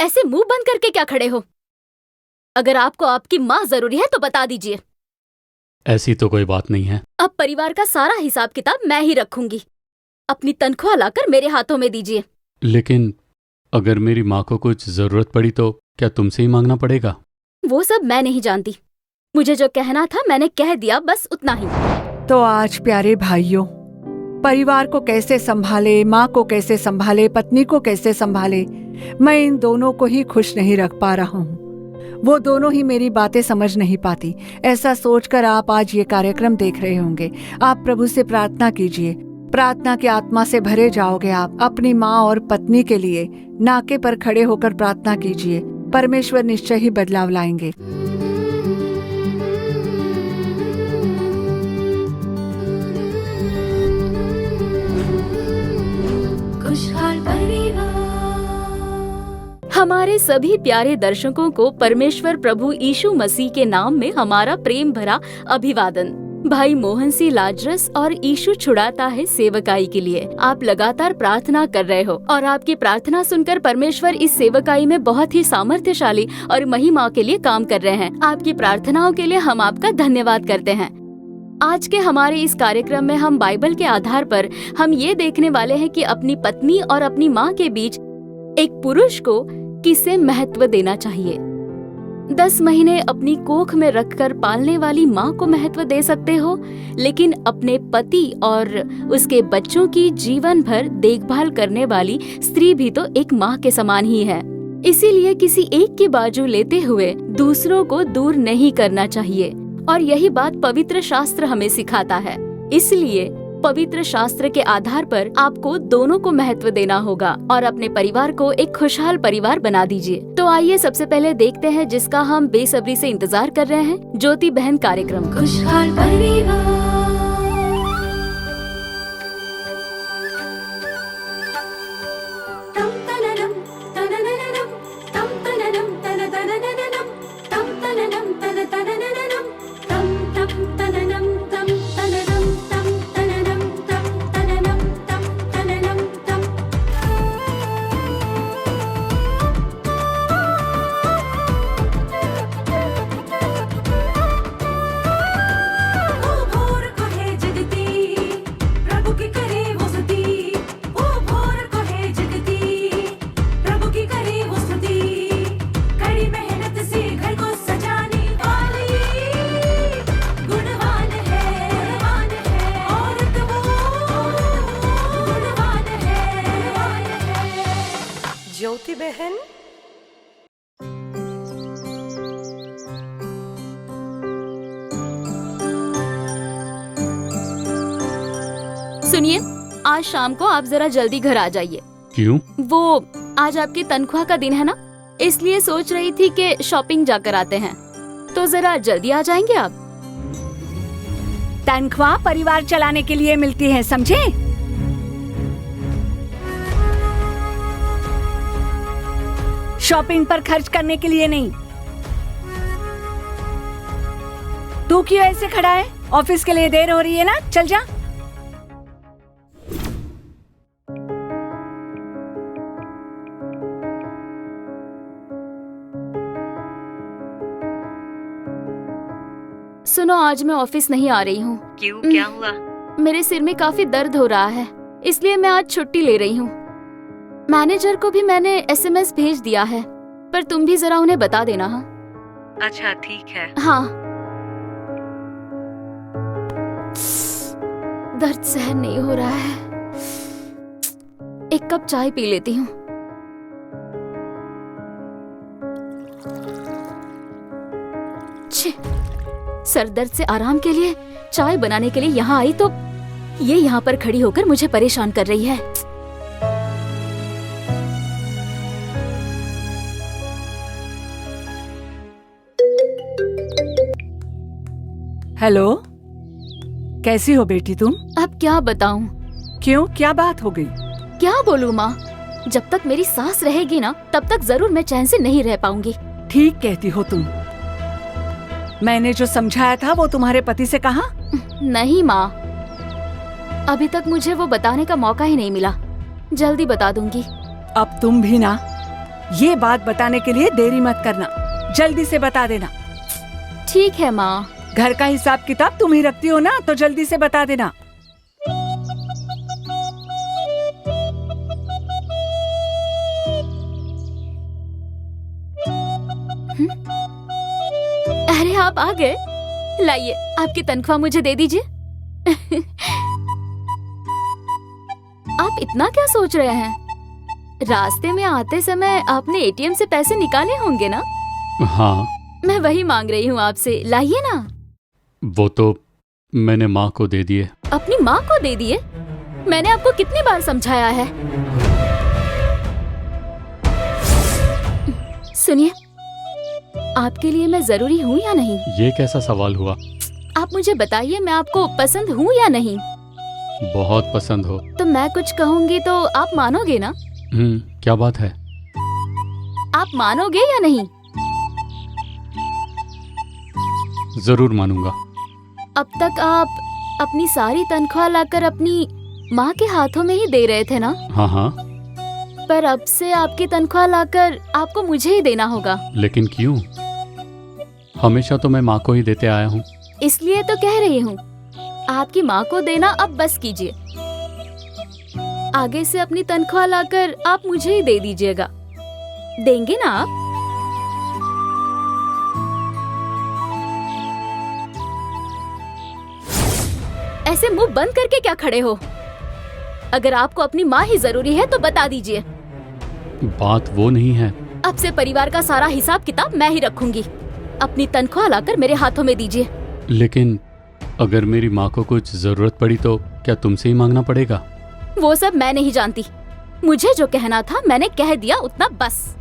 ऐसे मुंह बंद करके क्या खड़े हो? अगर आपको आपकी माँ जरूरी है तो बता दीजिए। ऐसी तो कोई बात नहीं है। अब परिवार का सारा हिसाब किताब मैं ही रखूंगी। अपनी तनख्वाह लाकर मेरे हाथों में दीजिए। लेकिन अगर मेरी माँ को कुछ जरूरत पड़ी तो क्या तुमसे ही मांगना पड़ेगा? वो सब मैं नहीं जानती। मुझे जो कहना था मैंने कह दिया, बस उतना ही। तो आज प्यारे भाइयों, परिवार को कैसे संभाले, माँ को कैसे संभाले, पत्नी को कैसे संभाले, मैं इन दोनों को ही खुश नहीं रख पा रहा हूँ। वो दोनों ही मेरी बातें समझ नहीं पाती। ऐसा सोचकर आप आज ये कार्यक्रम देख रहे होंगे। आप प्रभु से प्रार्थना कीजिए। प्रार्थना की आत्मा से भरे जाओगे आप। अपनी माँ और पत्नी के लिए नाके पर खड़े होकर प्रार्थना कीजिए। परमेश्वर निश्चय ही बदलाव लाएंगे। खुशहाल परिवार। हमारे सभी प्यारे दर्शकों को परमेश्वर प्रभु यीशु मसीह के नाम में हमारा प्रेम भरा अभिवादन। भाई मोहन सी लाजरस और यीशु छुड़ाता है सेवकाई के लिए आप लगातार प्रार्थना कर रहे हो और आपकी प्रार्थना सुनकर परमेश्वर इस सेवकाई में बहुत ही सामर्थ्यशाली और महिमा के लिए काम कर रहे हैं। आपकी प्रार्थनाओं के लिए हम आपका धन्यवाद करते हैं। आज के हमारे इस कार्यक्रम में हम बाइबल के आधार पर हम ये देखने वाले हैं कि अपनी पत्नी और अपनी माँ के बीच एक पुरुष को किसे महत्व देना चाहिए। 10 महीने अपनी कोख में रखकर पालने वाली माँ को महत्व दे सकते हो, लेकिन अपने पति और उसके बच्चों की जीवन भर देखभाल करने वाली स्त्री भी तो एक माँ के समान ही है। इसीलिए किसी एक की बाजू लेते हुए दूसरों को दूर नहीं करना चाहिए और यही बात पवित्र शास्त्र हमें सिखाता है। इसलिए पवित्र शास्त्र के आधार पर आपको दोनों को महत्व देना होगा और अपने परिवार को एक खुशहाल परिवार बना दीजिए। तो आइए सबसे पहले देखते हैं जिसका हम बेसब्री से इंतजार कर रहे हैं, ज्योति बहन कार्यक्रम खुशहाल परिवार। ज्योति बहन, सुनिए, आज शाम को आप जरा जल्दी घर आ जाइए। क्यों? वो आज आपकी तनख्वाह का दिन है ना, इसलिए सोच रही थी कि शॉपिंग जाकर आते हैं, तो जरा जल्दी आ जाएंगे आप। तनख्वाह परिवार चलाने के लिए मिलती है, समझे? शॉपिंग पर खर्च करने के लिए नहीं। तू क्यों ऐसे खड़ा है? ऑफिस के लिए देर हो रही है ना, चल जा। सुनो, आज मैं ऑफिस नहीं आ रही हूँ। क्यों, क्या हुआ? मेरे सिर में काफी दर्द हो रहा है, इसलिए मैं आज छुट्टी ले रही हूँ। मैनेजर को भी मैंने एसएमएस भेज दिया है, पर तुम भी जरा उन्हें बता देना। हाँ? अच्छा ठीक है। हाँ। दर्द सहन नहीं हो रहा है, एक कप चाय पी लेती हूँ। सर दर्द से आराम के लिए चाय बनाने के लिए यहाँ आई तो ये यहाँ पर खड़ी होकर मुझे परेशान कर रही है। हेलो, कैसी हो बेटी तुम? अब क्या बताऊं? क्यों, क्या बात हो गई? क्या बोलूं माँ, जब तक मेरी सास रहेगी ना तब तक जरूर मैं चैन से नहीं रह पाऊंगी। ठीक कहती हो तुम। मैंने जो समझाया था वो तुम्हारे पति से कहा? नहीं माँ, अभी तक मुझे वो बताने का मौका ही नहीं मिला। जल्दी बता दूंगी। अब तुम भी ना ये बात बताने के लिए देरी मत करना, जल्दी से बता देना। ठीक है माँ। घर का हिसाब किताब तुम ही रखती हो ना, तो जल्दी से बता देना। अरे आप आ गए, लाइए आपकी तनख्वाह मुझे दे दीजिए। आप इतना क्या सोच रहे हैं? रास्ते में आते समय आपने एटीएम से पैसे निकाले होंगे ना? हाँ। मैं वही मांग रही हूँ आपसे, लाइए ना। वो तो मैंने माँ को दे दिए। अपनी माँ को दे दिए? मैंने आपको कितनी बार समझाया है। सुनिए, आपके लिए मैं जरूरी हूँ या नहीं? ये कैसा सवाल हुआ? आप मुझे बताइए, मैं आपको पसंद हूँ या नहीं? बहुत पसंद हो। तो मैं कुछ कहूँगी तो आप मानोगे ना? क्या बात है? आप मानोगे या नहीं? जरूर मानूंगा। अब तक आप अपनी सारी तनख्वाह लाकर अपनी माँ के हाथों में ही दे रहे थे ना? हाँ हाँ। पर अब से आपकी तनख्वाह लाकर आपको मुझे ही देना होगा। लेकिन क्यों? हमेशा तो मैं माँ को ही देते आया हूँ। इसलिए तो कह रही हूँ, आपकी माँ को देना अब बस कीजिए। आगे से अपनी तनख्वाह लाकर आप मुझे ही दे दीजिएगा। देंगे ना आप? ऐसे मुंह बंद करके क्या खड़े हो? अगर आपको अपनी माँ ही जरूरी है तो बता दीजिए। बात वो नहीं है। अब से परिवार का सारा हिसाब किताब मैं ही रखूंगी। अपनी तनख्वाह लाकर मेरे हाथों में दीजिए। लेकिन अगर मेरी माँ को कुछ जरूरत पड़ी तो क्या तुमसे ही मांगना पड़ेगा? वो सब मैं नहीं जानती। मुझे जो कहना था मैंने कह दिया, उतना बस।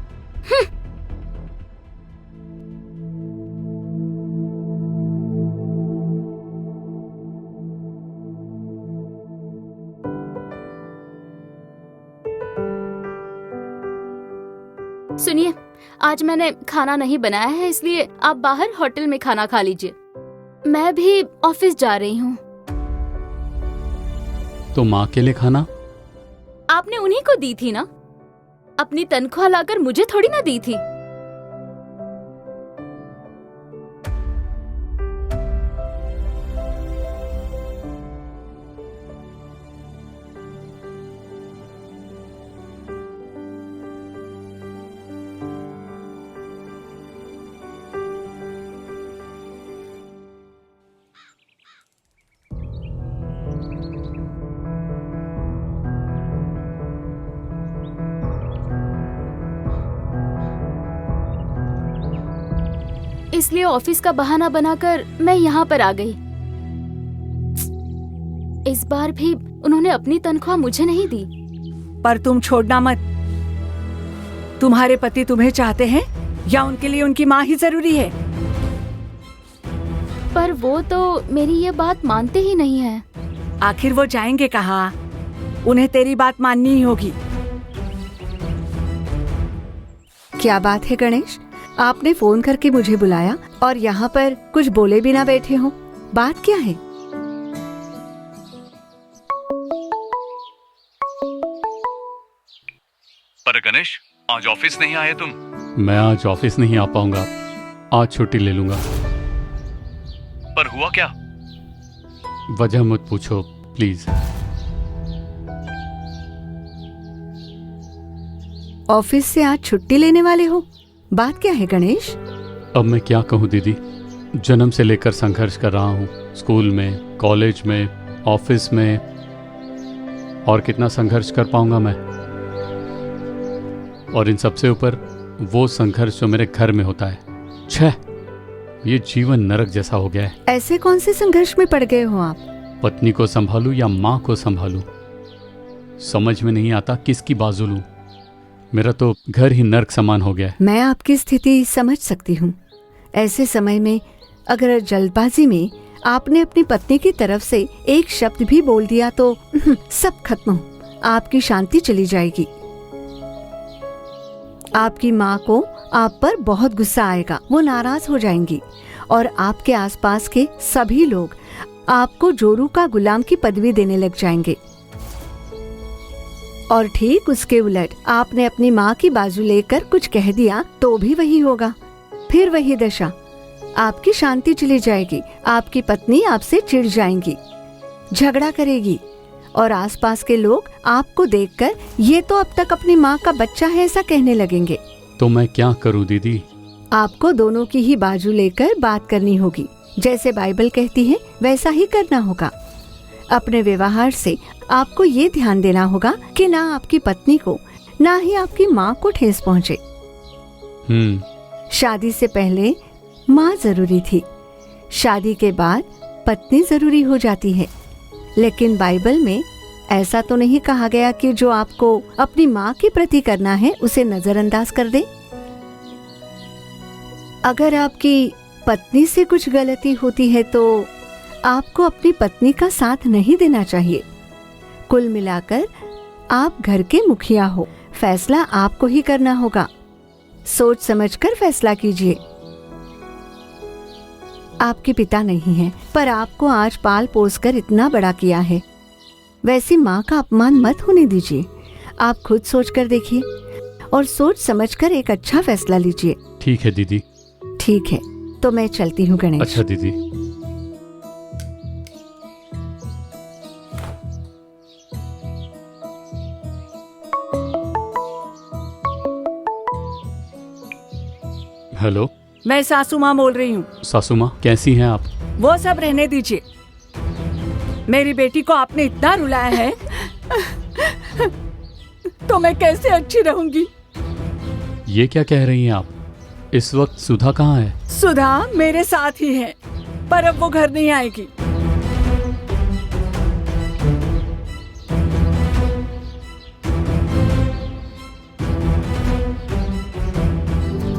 सुनिए, आज मैंने खाना नहीं बनाया है, इसलिए आप बाहर होटल में खाना खा लीजिए। मैं भी ऑफिस जा रही हूँ। तो माँ के लिए खाना? आपने उन्हीं को दी थी ना? अपनी तनख्वाह लाकर मुझे थोड़ी ना दी थी। इसलिए ऑफिस का बहाना बनाकर मैं यहाँ पर आ गई। इस बार भी उन्होंने अपनी तनख्वाह मुझे नहीं दी। पर तुम छोड़ना मत। तुम्हारे पति तुम्हें चाहते हैं या उनके लिए उनकी माँ ही जरूरी है? पर वो तो मेरी ये बात मानते ही नहीं है। आखिर वो जाएंगे कहाँ? उन्हें तेरी बात माननी ही होगी। क्या बात है गणेश, आपने फोन करके मुझे बुलाया और यहाँ पर कुछ बोले बिना बैठे हो। बात क्या है? पर गणेश, आज ऑफिस नहीं आए तुम? मैं आज ऑफिस नहीं आ पाऊंगा, आज छुट्टी ले लूंगा। पर हुआ क्या? वजह मत पूछो प्लीज। ऑफिस से आज छुट्टी लेने वाले हो? बात क्या है गणेश? अब मैं क्या कहूँ दीदी, जन्म से लेकर संघर्ष कर रहा हूँ, स्कूल में, कॉलेज में, ऑफिस में, और कितना संघर्ष कर पाऊंगा मैं। और इन सबसे ऊपर वो संघर्ष जो मेरे घर में होता है। छह, ये जीवन नरक जैसा हो गया है। ऐसे कौन से संघर्ष में पड़ गए हो आप? पत्नी को संभालूं या माँ को संभालूं, समझ में नहीं आता किसकी बाजू लूं। मेरा तो घर ही नर्क समान हो गया है। मैं आपकी स्थिति समझ सकती हूँ। ऐसे समय में अगर जल्दबाजी में आपने अपनी पत्नी की तरफ से एक शब्द भी बोल दिया तो सब खत्म, आपकी शांति चली जाएगी। आपकी माँ को आप पर बहुत गुस्सा आएगा, वो नाराज हो जाएंगी और आपके आसपास के सभी लोग आपको जोरू का गुलाम की पदवी देने लग जाएंगे। और ठीक उसके उलट आपने अपनी माँ की बाजू लेकर कुछ कह दिया तो भी वही होगा, फिर वही दशा। आपकी शांति चली जाएगी, आपकी पत्नी आपसे चिढ़ जाएंगी, झगड़ा करेगी और आसपास के लोग आपको देखकर ये तो अब तक अपनी माँ का बच्चा है ऐसा कहने लगेंगे। तो मैं क्या करूं दीदी? आपको दोनों की ही बाजू लेकर बात करनी होगी। जैसे बाइबल कहती है वैसा ही करना होगा। अपने व्यवहार से आपको ये ध्यान देना होगा कि ना आपकी पत्नी को ना ही आपकी माँ को ठेस पहुँचे। शादी से पहले माँ जरूरी थी, शादी के बाद पत्नी जरूरी हो जाती है। लेकिन बाइबल में ऐसा तो नहीं कहा गया कि जो आपको अपनी माँ के प्रति करना है उसे नजरअंदाज कर दे। अगर आपकी पत्नी से कुछ गलती होती है तो आपको अपनी पत्नी का साथ नहीं देना चाहिए। कुल मिलाकर आप घर के मुखिया हो, फैसला आपको ही करना होगा। सोच समझकर फैसला कीजिए। आपके पिता नहीं हैं, पर आपको आज पाल पोस कर इतना बड़ा किया है, वैसी माँ का अपमान मत होने दीजिए। आप खुद सोच कर देखिए और सोच समझकर एक अच्छा फैसला लीजिए। ठीक है दीदी। ठीक है, तो मैं चलती हूँ गणेश। अच्छा दीदी। हेलो, मैं सासू माँ बोल रही हूँ। सासू माँ कैसी हैं आप? वो सब रहने दीजिए। मेरी बेटी को आपने इतना रुलाया है तो मैं कैसे अच्छी रहूंगी। ये क्या कह रही हैं आप? इस वक्त सुधा कहाँ है? सुधा मेरे साथ ही है, पर अब वो घर नहीं आएगी।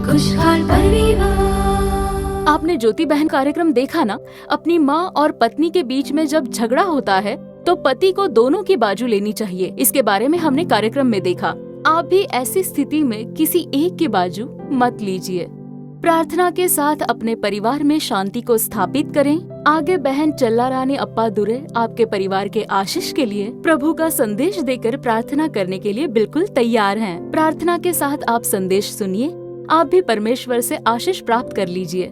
खुशहाल परिवार। आपने ज्योति बहन कार्यक्रम देखा ना? अपनी माँ और पत्नी के बीच में जब झगड़ा होता है तो पति को दोनों की बाजू लेनी चाहिए। इसके बारे में हमने कार्यक्रम में देखा। आप भी ऐसी स्थिति में किसी एक की बाजू मत लीजिए। प्रार्थना के साथ अपने परिवार में शांति को स्थापित करें। आगे बहन चल्ला रानी अप्पा दुरे आपके परिवार के आशीष के लिए प्रभु का संदेश देकर प्रार्थना करने के लिए बिल्कुल तैयार हैं। प्रार्थना के साथ आप संदेश सुनिए, आप भी परमेश्वर से आशीष प्राप्त कर लीजिए।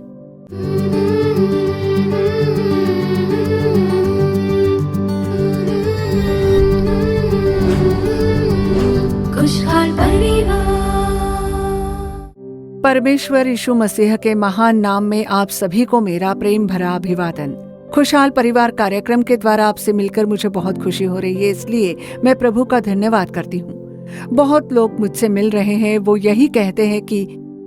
खुशहाल परिवार। परमेश्वर यीशु मसीह के महान नाम में आप सभी को मेरा प्रेम भरा अभिवादन। खुशहाल परिवार कार्यक्रम के द्वारा आपसे मिलकर मुझे बहुत खुशी हो रही है, इसलिए मैं प्रभु का धन्यवाद करती हूँ। बहुत लोग मुझसे मिल रहे हैं, वो यही कहते हैं कि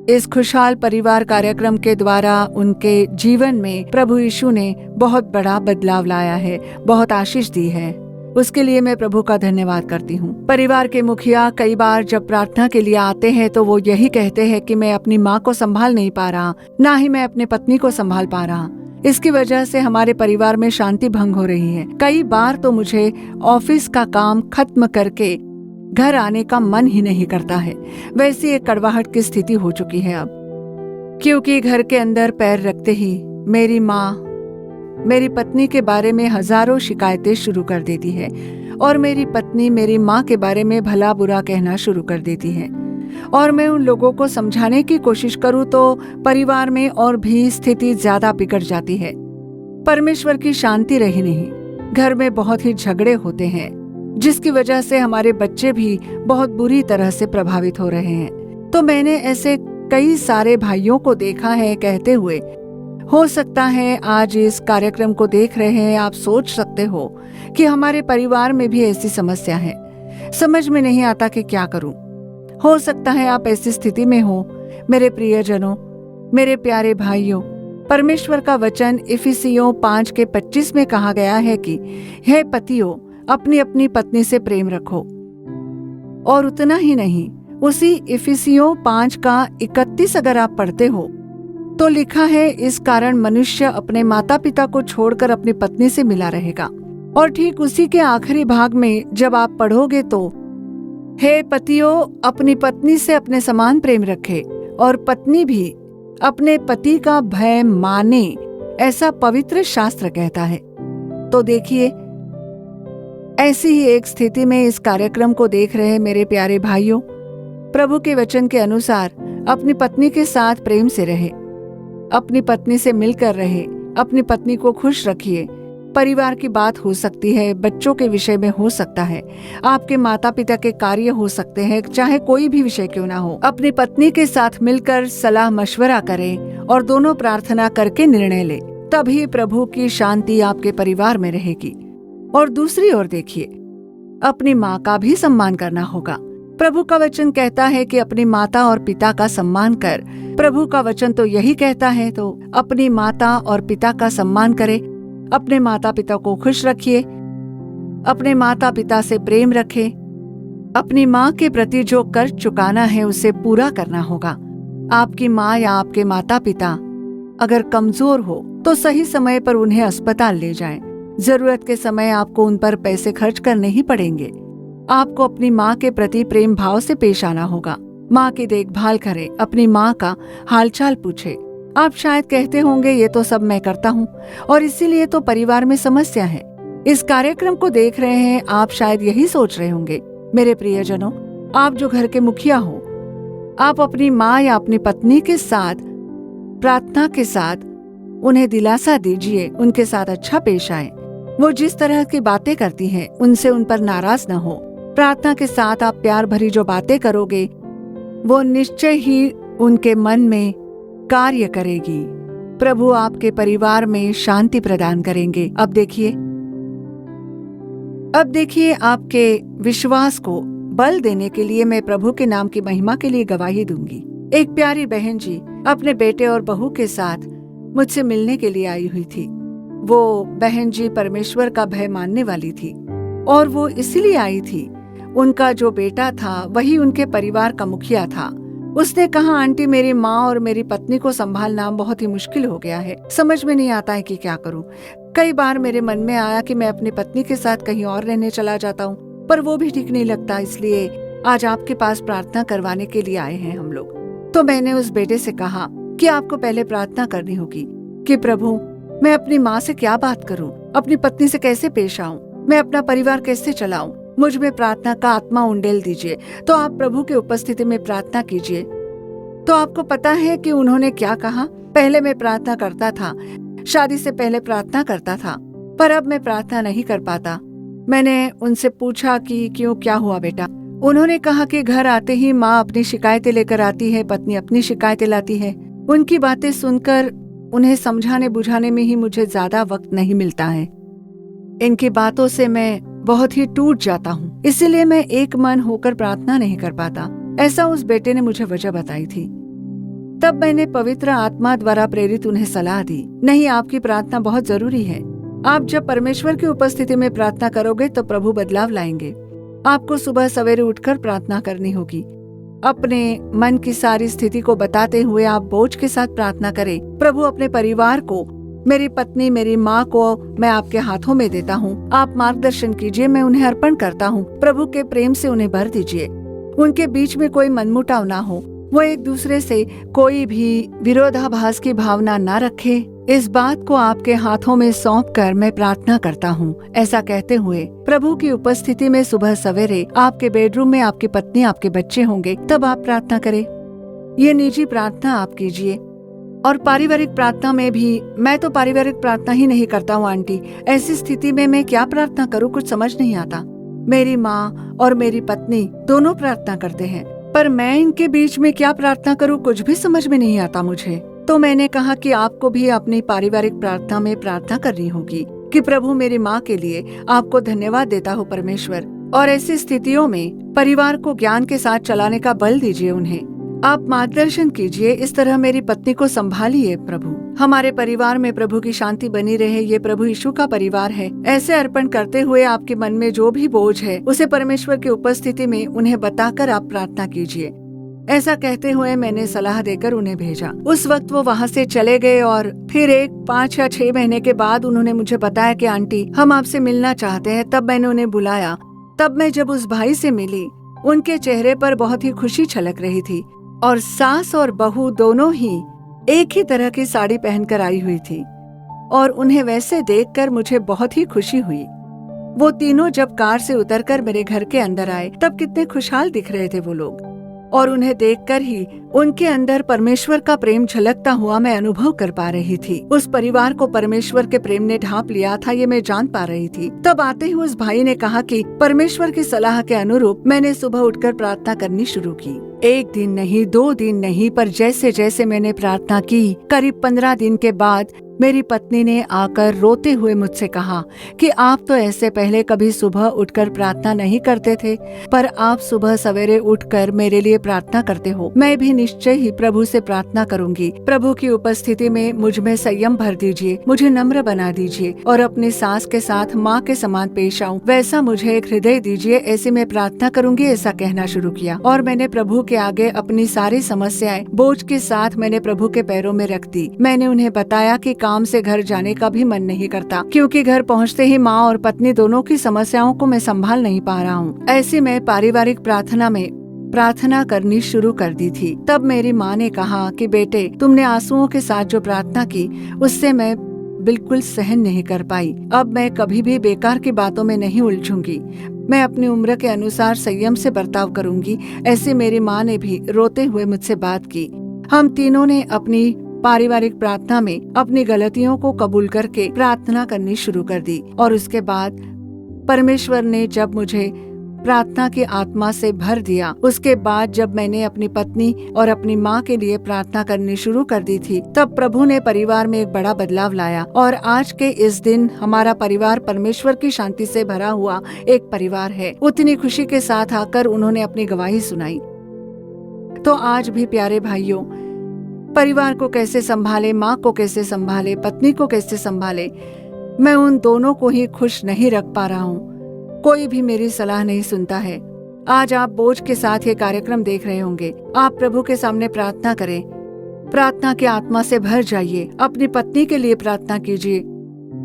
इस खुशहाल परिवार कार्यक्रम के द्वारा उनके जीवन में प्रभु यीशु ने बहुत बड़ा बदलाव लाया है, बहुत आशीष दी है। उसके लिए मैं प्रभु का धन्यवाद करती हूँ। परिवार के मुखिया कई बार जब प्रार्थना के लिए आते हैं तो वो यही कहते हैं कि मैं अपनी माँ को संभाल नहीं पा रहा, ना ही मैं अपनी पत्नी को संभाल पा रहा। इसकी वजह से हमारे परिवार में शांति भंग हो रही है। कई बार तो मुझे ऑफिस का काम खत्म करके घर आने का मन ही नहीं करता है। वैसी एक कड़वाहट की स्थिति हो चुकी है अब, क्योंकि घर के अंदर पैर रखते ही मेरी माँ मेरी पत्नी के बारे में हजारों शिकायतें शुरू कर देती है और मेरी पत्नी मेरी माँ के बारे में भला बुरा कहना शुरू कर देती है। और मैं उन लोगों को समझाने की कोशिश करूँ तो परिवार में और भी स्थिति ज्यादा बिगड़ जाती है। परमेश्वर की शांति रही नहीं, घर में बहुत ही झगड़े होते हैं, जिसकी वजह से हमारे बच्चे भी बहुत बुरी तरह से प्रभावित हो रहे हैं। तो मैंने ऐसे कई सारे भाइयों को देखा है कहते हुए, हो सकता है आज इस कार्यक्रम को देख रहे हैं आप सोच सकते हो कि हमारे परिवार में भी ऐसी समस्या है, समझ में नहीं आता कि क्या करूं। हो सकता है आप ऐसी स्थिति में हो। मेरे प्रियजनों, मेरे प्यारे भाइयों, परमेश्वर का वचन इफिसियों 5:25 में कहा गया है कि हे पतियों, अपनी अपनी पत्नी से प्रेम रखो। और उतना ही नहीं, उसी इफिसियों 5:31 अगर आप पढ़ते हो तो लिखा है, इस कारण मनुष्य अपने माता पिता को छोड़कर अपनी पत्नी से मिला रहेगा। और ठीक उसी के आखिरी भाग में जब आप पढ़ोगे तो हे पतियों, अपनी पत्नी से अपने समान प्रेम रखे और पत्नी भी अपने पति का भय माने, ऐसा पवित्र शास्त्र कहता है। तो देखिए, ऐसी ही एक स्थिति में इस कार्यक्रम को देख रहे मेरे प्यारे भाइयों, प्रभु के वचन के अनुसार अपनी पत्नी के साथ प्रेम से रहे, अपनी पत्नी से मिलकर रहे, अपनी पत्नी को खुश रखिए। परिवार की बात हो सकती है, बच्चों के विषय में हो सकता है, आपके माता पिता के कार्य हो सकते हैं, चाहे कोई भी विषय क्यों ना हो। अपनी पत्नी के साथ मिलकर सलाह मशवरा करें और दोनों प्रार्थना करके निर्णय ले, तभी प्रभु की शांति आपके परिवार में रहेगी। और दूसरी ओर देखिए, अपनी माँ का भी सम्मान करना होगा। प्रभु का वचन कहता है कि अपनी माता और पिता का सम्मान कर। प्रभु का वचन तो यही कहता है, तो अपनी माता और पिता का सम्मान करे, अपने माता पिता को खुश रखिए, अपने माता पिता से प्रेम रखे, अपनी माँ के प्रति जो कर्ज चुकाना है उसे पूरा करना होगा। आपकी माँ या आपके माता पिता अगर कमजोर हो तो सही समय पर उन्हें अस्पताल ले जाएं। जरूरत के समय आपको उन पर पैसे खर्च करने ही पड़ेंगे। आपको अपनी माँ के प्रति प्रेम भाव से पेश आना होगा। माँ की देखभाल करें, अपनी माँ का हालचाल पूछे। आप शायद कहते होंगे ये तो सब मैं करता हूँ और इसीलिए तो परिवार में समस्या है। इस कार्यक्रम को देख रहे हैं आप शायद यही सोच रहे होंगे। मेरे प्रियजनों, आप जो घर के मुखिया हो, आप अपनी माँ या अपनी पत्नी के साथ प्रार्थना के साथ उन्हें दिलासा दीजिए, उनके साथ अच्छा पेश आए। वो जिस तरह की बातें करती हैं उनसे उन पर नाराज न हो। प्रार्थना के साथ आप प्यार भरी जो बातें करोगे वो निश्चय ही उनके मन में कार्य करेगी। प्रभु आपके परिवार में शांति प्रदान करेंगे। अब देखिए आपके विश्वास को बल देने के लिए मैं प्रभु के नाम की महिमा के लिए गवाही दूंगी। एक प्यारी बहन जी अपने बेटे और बहू के साथ मुझसे मिलने के लिए आई हुई थी। वो बहन जी परमेश्वर का भय मानने वाली थी और वो इसलिए आई थी, उनका जो बेटा था वही उनके परिवार का मुखिया था। उसने कहा, आंटी मेरी माँ और मेरी पत्नी को संभालना बहुत ही मुश्किल हो गया है, समझ में नहीं आता है कि क्या करूं। कई बार मेरे मन में आया कि मैं अपनी पत्नी के साथ कहीं और रहने चला जाता हूँ, पर वो भी ठीक नहीं लगता, इसलिए आज आपके पास प्रार्थना करवाने के लिए आए हैं हम लोग। तो मैंने उस बेटे से कहा कि आपको पहले प्रार्थना करनी होगी कि प्रभु मैं अपनी माँ से क्या बात करूं, अपनी पत्नी से कैसे पेश आऊं, मैं अपना परिवार कैसे चलाऊं, मुझ में प्रार्थना का आत्मा उंडेल दीजिए। तो आप प्रभु की उपस्थिति में प्रार्थना कीजिए। तो आपको पता है कि उन्होंने क्या कहा। पहले मैं प्रार्थना करता था, शादी से पहले प्रार्थना करता था, पर अब मैं प्रार्थना नहीं कर पाता। मैंने उनसे पूछा कि क्यों, क्या हुआ बेटा। उन्होंने कहा कि घर आते ही माँ अपनी शिकायतें लेकर आती है, पत्नी अपनी शिकायतें लाती है। उनकी बातें सुनकर उन्हें समझाने बुझाने में ही मुझे ज्यादा वक्त नहीं मिलता है। इनकी बातों से मैं बहुत ही टूट जाता हूँ, इसीलिए मैं एक मन होकर प्रार्थना नहीं कर पाता। ऐसा उस बेटे ने मुझे वजह बताई थी। तब मैंने पवित्र आत्मा द्वारा प्रेरित उन्हें सलाह दी, नहीं आपकी प्रार्थना बहुत जरूरी है। आप जब परमेश्वर की उपस्थिति में प्रार्थना करोगे तो प्रभु बदलाव लाएंगे। आपको सुबह सवेरे उठकर प्रार्थना करनी होगी। अपने मन की सारी स्थिति को बताते हुए आप बोझ के साथ प्रार्थना करें। प्रभु अपने परिवार को, मेरी पत्नी मेरी माँ को मैं आपके हाथों में देता हूँ, आप मार्गदर्शन कीजिए, मैं उन्हें अर्पण करता हूँ। प्रभु के प्रेम से उन्हें भर दीजिए। उनके बीच में कोई मनमुटाव ना हो, वो एक दूसरे से कोई भी विरोधाभास की भावना ना रखे। इस बात को आपके हाथों में सौंपकर मैं प्रार्थना करता हूँ। ऐसा कहते हुए प्रभु की उपस्थिति में सुबह सवेरे आपके बेडरूम में आपकी पत्नी आपके बच्चे होंगे, तब आप प्रार्थना करें। ये निजी प्रार्थना आप कीजिए। और पारिवारिक प्रार्थना में भी, मैं तो पारिवारिक प्रार्थना ही नहीं करता हूँ आंटी, ऐसी स्थिति में मैं क्या प्रार्थना करूँ कुछ समझ नहीं आता। मेरी माँ और मेरी पत्नी दोनों प्रार्थना करते हैं, पर मैं इनके बीच में क्या प्रार्थना करूँ कुछ भी समझ में नहीं आता मुझे। तो मैंने कहा कि आपको भी अपनी पारिवारिक प्रार्थना में प्रार्थना करनी होगी कि प्रभु मेरी माँ के लिए आपको धन्यवाद देता हूँ परमेश्वर, और ऐसी स्थितियों में परिवार को ज्ञान के साथ चलाने का बल दीजिए। उन्हें आप मार्गदर्शन कीजिए, इस तरह मेरी पत्नी को संभालिए। प्रभु हमारे परिवार में प्रभु की शांति बनी रहे, ये प्रभु यीशु का परिवार है। ऐसे अर्पण करते हुए आपके मन में जो भी बोझ है उसे परमेश्वर की उपस्थिति में उन्हें बताकर आप प्रार्थना कीजिए। ऐसा कहते हुए मैंने सलाह देकर उन्हें भेजा। उस वक्त वो वहाँ से चले गए और फिर 5 या 6 महीने के बाद उन्होंने मुझे बताया कि आंटी हम आपसे मिलना चाहते हैं। तब मैंने उन्हें बुलाया। तब मैं जब उस भाई से मिली, उनके चेहरे पर बहुत ही खुशी छलक रही थी और सास और बहू दोनों ही एक ही तरह की साड़ी पहनकर आई हुई थी और उन्हें वैसे देखकर मुझे बहुत ही खुशी हुई। वो तीनों जब कार से उतरकर मेरे घर के अंदर आए तब कितने खुशहाल दिख रहे थे वो लोग, और उन्हें देखकर ही उनके अंदर परमेश्वर का प्रेम झलकता हुआ मैं अनुभव कर पा रही थी। उस परिवार को परमेश्वर के प्रेम ने ढांप लिया था, ये मैं जान पा रही थी। तब आते ही उस भाई ने कहा कि परमेश्वर की सलाह के अनुरूप मैंने सुबह उठकर प्रार्थना करनी शुरू की। 1 दिन नहीं, 2 दिन नहीं, पर जैसे जैसे मैंने प्रार्थना की, करीब 15 दिन के बाद मेरी पत्नी ने आकर रोते हुए मुझसे कहा कि आप तो ऐसे पहले कभी सुबह उठकर प्रार्थना नहीं करते थे, पर आप सुबह सवेरे उठकर मेरे लिए प्रार्थना करते हो। मैं भी निश्चय ही प्रभु से प्रार्थना करूंगी। प्रभु की उपस्थिति में मुझ में संयम भर दीजिए, मुझे नम्र बना दीजिए और अपनी सास के साथ माँ के समान पेश आऊं, वैसा मुझे एक हृदय दीजिए, ऐसे मैं प्रार्थना करूंगी, ऐसा कहना शुरू किया। और मैंने प्रभु के आगे अपनी सारी समस्याएं बोझ के साथ मैंने प्रभु के पैरों में रख दी। मैंने उन्हें बताया कि काम से घर जाने का भी मन नहीं करता, क्योंकि घर पहुंचते ही माँ और पत्नी दोनों की समस्याओं को मैं संभाल नहीं पा रहा हूँ। ऐसे में पारिवारिक प्रार्थना में प्रार्थना करनी शुरू कर दी थी। तब मेरी माँ ने कहा कि बेटे, तुमने आंसुओं के साथ जो प्रार्थना की उससे मैं बिल्कुल सहन नहीं कर पाई। अब मैं कभी भी बेकार की बातों में नहीं उलझूंगी। मैं अपनी उम्र के अनुसार संयम से बर्ताव करूंगी। ऐसे मेरी माँ ने भी रोते हुए मुझसे बात की। हम तीनों ने अपनी पारिवारिक प्रार्थना में अपनी गलतियों को कबूल करके प्रार्थना करनी शुरू कर दी। और उसके बाद परमेश्वर ने जब मुझे प्रार्थना की आत्मा से भर दिया, उसके बाद जब मैंने अपनी पत्नी और अपनी माँ के लिए प्रार्थना करनी शुरू कर दी थी, तब प्रभु ने परिवार में एक बड़ा बदलाव लाया। और आज के इस दिन हमारा परिवार परमेश्वर की शांति से भरा हुआ एक परिवार है। उतनी खुशी के साथ आकर उन्होंने अपनी गवाही सुनाई। तो आज भी प्यारे भाइयों, परिवार को कैसे संभाले, माँ को कैसे संभाले, पत्नी को कैसे संभाले, मैं उन दोनों को ही खुश नहीं रख पा रहा हूँ। कोई भी मेरी सलाह नहीं सुनता है। आज आप बोझ के साथ ये कार्यक्रम देख रहे होंगे। आप प्रभु के सामने प्रार्थना करें, प्रार्थना की आत्मा से भर जाइए। अपनी पत्नी के लिए प्रार्थना कीजिए,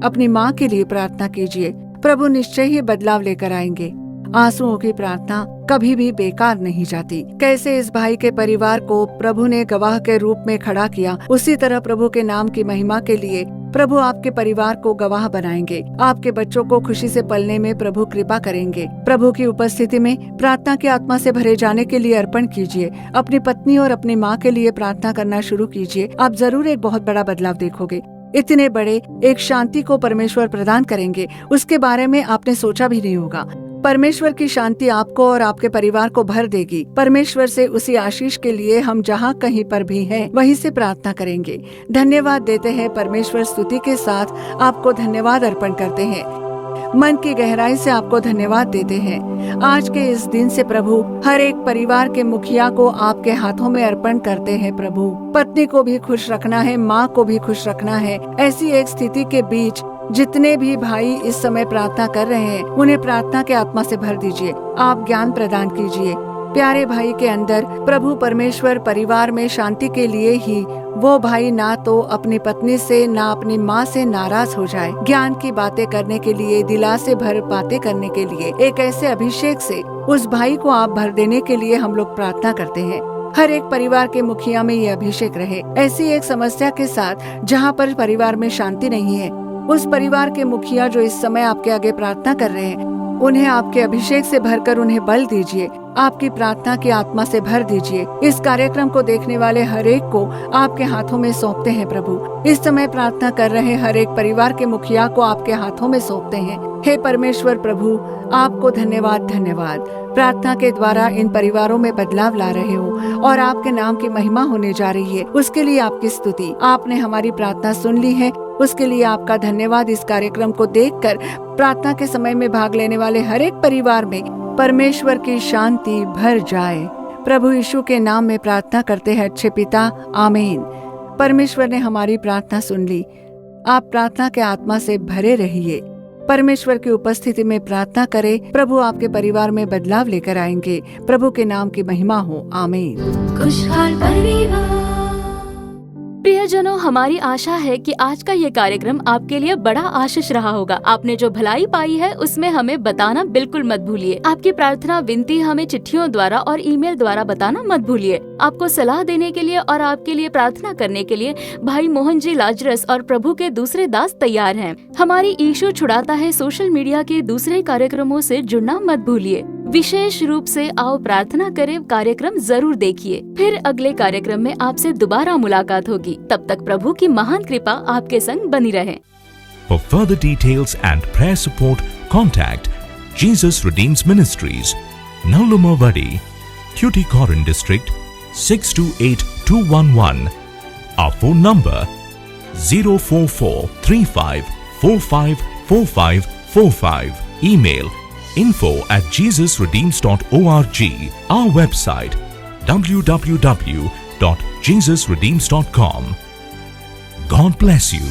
अपनी माँ के लिए प्रार्थना कीजिए। प्रभु निश्चय ही बदलाव लेकर आएंगे। आंसुओं की प्रार्थना कभी भी बेकार नहीं जाती। कैसे इस भाई के परिवार को प्रभु ने गवाह के रूप में खड़ा किया, उसी तरह प्रभु के नाम की महिमा के लिए प्रभु आपके परिवार को गवाह बनाएंगे। आपके बच्चों को खुशी से पलने में प्रभु कृपा करेंगे। प्रभु की उपस्थिति में प्रार्थना की आत्मा से भरे जाने के लिए अर्पण कीजिए। अपनी पत्नी और अपनी माँ के लिए प्रार्थना करना शुरू कीजिए। आप जरूर एक बहुत बड़ा बदलाव देखोगे। इतने बड़े एक शांति को परमेश्वर प्रदान करेंगे, उसके बारे में आपने सोचा भी नहीं होगा। परमेश्वर की शांति आपको और आपके परिवार को भर देगी। परमेश्वर से उसी आशीष के लिए हम जहाँ कहीं पर भी हैं, वहीं से प्रार्थना करेंगे। धन्यवाद देते हैं परमेश्वर, स्तुति के साथ आपको धन्यवाद अर्पण करते हैं। मन की गहराई से आपको धन्यवाद देते हैं। आज के इस दिन से प्रभु हर एक परिवार के मुखिया को आपके हाथों में अर्पण करते हैं। प्रभु पत्नी को भी खुश रखना है, माँ को भी खुश रखना है। ऐसी एक स्थिति के बीच जितने भी भाई इस समय प्रार्थना कर रहे हैं, उन्हें प्रार्थना के आत्मा से भर दीजिए। आप ज्ञान प्रदान कीजिए। प्यारे भाई के अंदर प्रभु परमेश्वर परिवार में शांति के लिए ही वो भाई ना तो अपनी पत्नी से ना अपनी माँ से नाराज हो जाए। ज्ञान की बातें करने के लिए, दिला से भर बातें करने के लिए, एक ऐसे अभिषेक से उस भाई को आप भर देने के लिए हम लोग प्रार्थना करते हैं। हर एक परिवार के मुखिया में ये अभिषेक रहे। ऐसी एक समस्या के साथ जहाँ पर परिवार में शांति नहीं है, उस परिवार के मुखिया जो इस समय आपके आगे प्रार्थना कर रहे हैं, उन्हें आपके अभिषेक से भरकर उन्हें बल दीजिए। आपकी प्रार्थना की आत्मा से भर दीजिए। इस कार्यक्रम को देखने वाले हर एक को आपके हाथों में सौंपते हैं प्रभु। इस समय प्रार्थना कर रहे हर एक परिवार के मुखिया को आपके हाथों में सौंपते हैं। हे परमेश्वर प्रभु, आपको धन्यवाद। प्रार्थना के द्वारा इन परिवारों में बदलाव ला रहे हो और आपके नाम की महिमा होने जा रही है। उसके लिए आपकी स्तुति। आपने हमारी प्रार्थना सुन ली है, उसके लिए आपका धन्यवाद। इस कार्यक्रम को देखकर प्रार्थना के समय में भाग लेने वाले हर एक परिवार में परमेश्वर की शांति भर जाए। प्रभु यीशु के नाम में प्रार्थना करते हैं अच्छे पिता, आमीन। परमेश्वर ने हमारी प्रार्थना सुन ली। आप प्रार्थना के आत्मा से भरे रहिए। परमेश्वर की उपस्थिति में प्रार्थना करें। प्रभु आपके परिवार में बदलाव लेकर आएंगे। प्रभु के नाम की महिमा हो, आमीन। खुशहाल परिवार। प्रियजनों, हमारी आशा है कि आज का ये कार्यक्रम आपके लिए बड़ा आशीष रहा होगा। आपने जो भलाई पाई है उसमें हमें बताना बिल्कुल मत भूलिए। आपकी प्रार्थना विनती हमें चिट्ठियों द्वारा और ईमेल द्वारा बताना मत भूलिए। आपको सलाह देने के लिए और आपके लिए प्रार्थना करने के लिए भाई मोहन जी लाजरस और प्रभु के दूसरे दास तैयार हैं। हमारी यीशु छुड़ाता है सोशल मीडिया के दूसरे कार्यक्रमों से जुड़ना मत भूलिए। विशेष रूप से आओ प्रार्थना करें कार्यक्रम जरूर देखिए। फिर अगले कार्यक्रम में आपसे दोबारा मुलाकात होगी। तब तक प्रभु की महान कृपा आपके संग बनी रहे। For further details and prayer support, contact Jesus Redeems Ministries, Nallumavadi, Tuticorin District, 628211. Our phone number 04435454545. Email info@jesusredeems.org. Our website www.jesusredeems.com. God bless you.